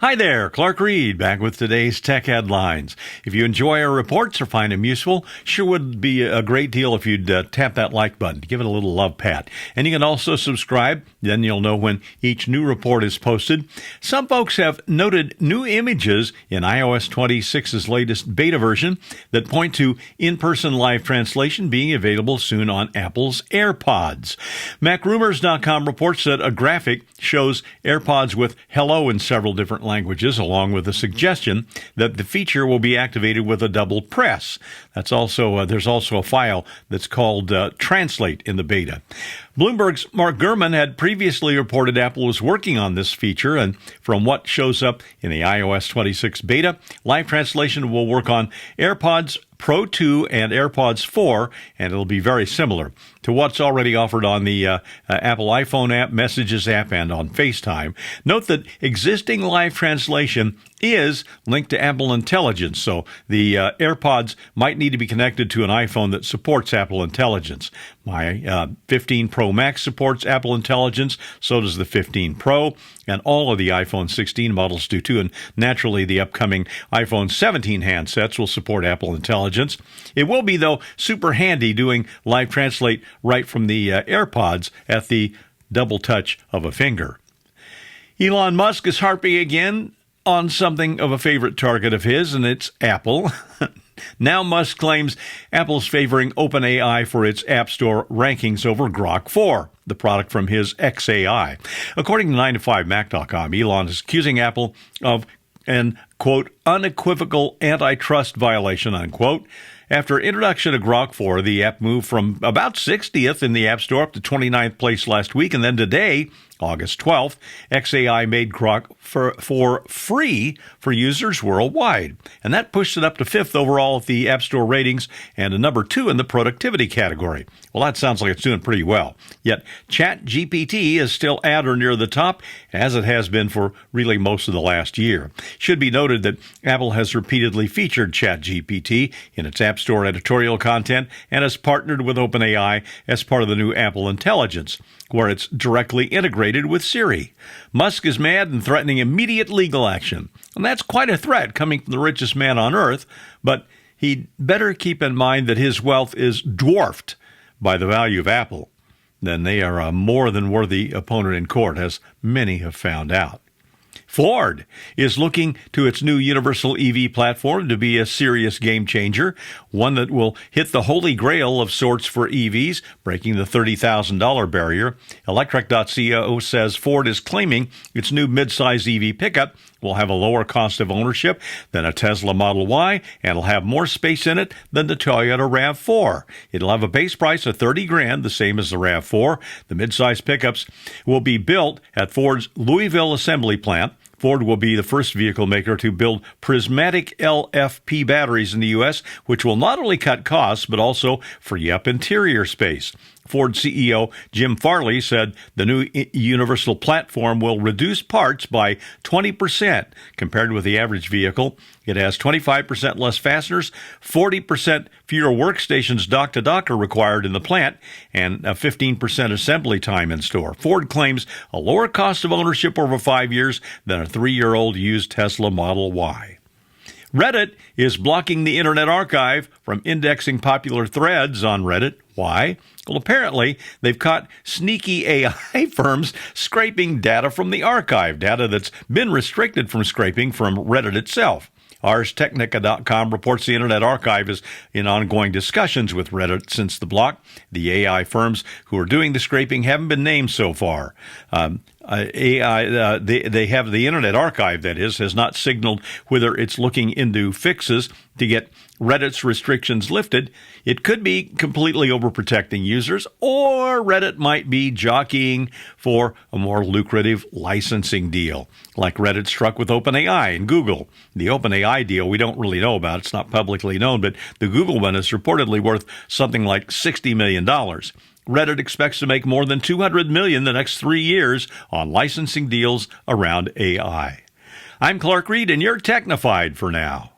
Hi there, Clark Reid, back with today's tech headlines. If you enjoy our reports or find them useful, sure would be a great deal if you'd tap that like button, give it a little love pat. And you can also subscribe, then you'll know when each new report is posted. Some folks have noted new images in iOS 26's latest beta version that point to in-person live translation being available soon on Apple's AirPods. MacRumors.com reports that a graphic shows AirPods with hello in several different languages, along with a suggestion that the feature will be activated with a double press. That's also there's also a file that's called Translate in the beta. Bloomberg's Mark Gurman had previously reported Apple was working on this feature, and from what shows up in the iOS 26 beta, live translation will work on AirPods Pro 2 and AirPods 4, and it'll be very similar to what's already offered on the Apple iPhone app, Messages app, and on FaceTime. Note that existing live translation is linked to Apple Intelligence, so the AirPods might need to be connected to an iPhone that supports Apple Intelligence. My 15 Pro Max supports Apple Intelligence, so does the 15 Pro, and all of the iPhone 16 models do too, and naturally the upcoming iPhone 17 handsets will support Apple Intelligence. It will be, though, super handy doing live translate right from the AirPods at the double touch of a finger. Elon Musk is harping again on something of a favorite target of his, and it's Apple. Now Musk claims Apple's favoring OpenAI for its App Store rankings over Grok 4, the product from his xAI. According to 9to5Mac.com, Elon is accusing Apple of an, quote, unequivocal antitrust violation, unquote. After introduction of Grok 4, the app moved from about 60th in the App Store up to 29th place last week, and then today, August 12th, xAI made Grok 4 free for users worldwide, and that pushed it up to 5th overall at the App Store ratings and a number 2 in the productivity category. Well, that sounds like it's doing pretty well. Yet ChatGPT is still at or near the top, as it has been for really most of the last year. Should be noted that Apple has repeatedly featured ChatGPT in its App Store editorial content and has partnered with OpenAI as part of the new Apple Intelligence, where it's directly integrated with Siri. Musk is mad and threatening immediate legal action. And that's quite a threat coming from the richest man on earth, but he'd better keep in mind that his wealth is dwarfed by the value of Apple. Then they are a more than worthy opponent in court, as many have found out. Ford is looking to its new universal EV platform to be a serious game changer, one that will hit the holy grail of sorts for EVs, breaking the $30,000 barrier. Electrek.co says Ford is claiming its new midsize EV pickup will have a lower cost of ownership than a Tesla Model Y, and will have more space in it than the Toyota RAV4. It'll have a base price of $30,000, the same as the RAV4. The midsize pickups will be built at Ford's Louisville assembly plant. Ford will be the first vehicle maker to build prismatic LFP batteries in the U.S., which will not only cut costs, but also free up interior space. Ford CEO Jim Farley said the new universal platform will reduce parts by 20% compared with the average vehicle. It has 25% less fasteners, 40% fewer workstations dock-to-dock are required in the plant, and a 15% assembly time in store. Ford claims a lower cost of ownership over 5 years than a 3-year-old used Tesla Model Y. Reddit is blocking the Internet Archive from indexing popular threads on Reddit. Why? Well, apparently, they've caught sneaky AI firms scraping data from the archive, data that's been restricted from scraping from Reddit itself. ArsTechnica.com reports the Internet Archive is in ongoing discussions with Reddit since the block. The AI firms who are doing the scraping haven't been named so far. They have the Internet Archive, that is, has not signaled whether it's looking into fixes to get Reddit's restrictions lifted. It could be completely overprotecting users, or Reddit might be jockeying for a more lucrative licensing deal, like Reddit struck with OpenAI and Google. The OpenAI deal we don't really know about. It's not publicly known, but the Google one is reportedly worth something like $60 million. Reddit expects to make more than $200 million the next 3 years on licensing deals around AI. I'm Clark Reid, and you're Technified for now.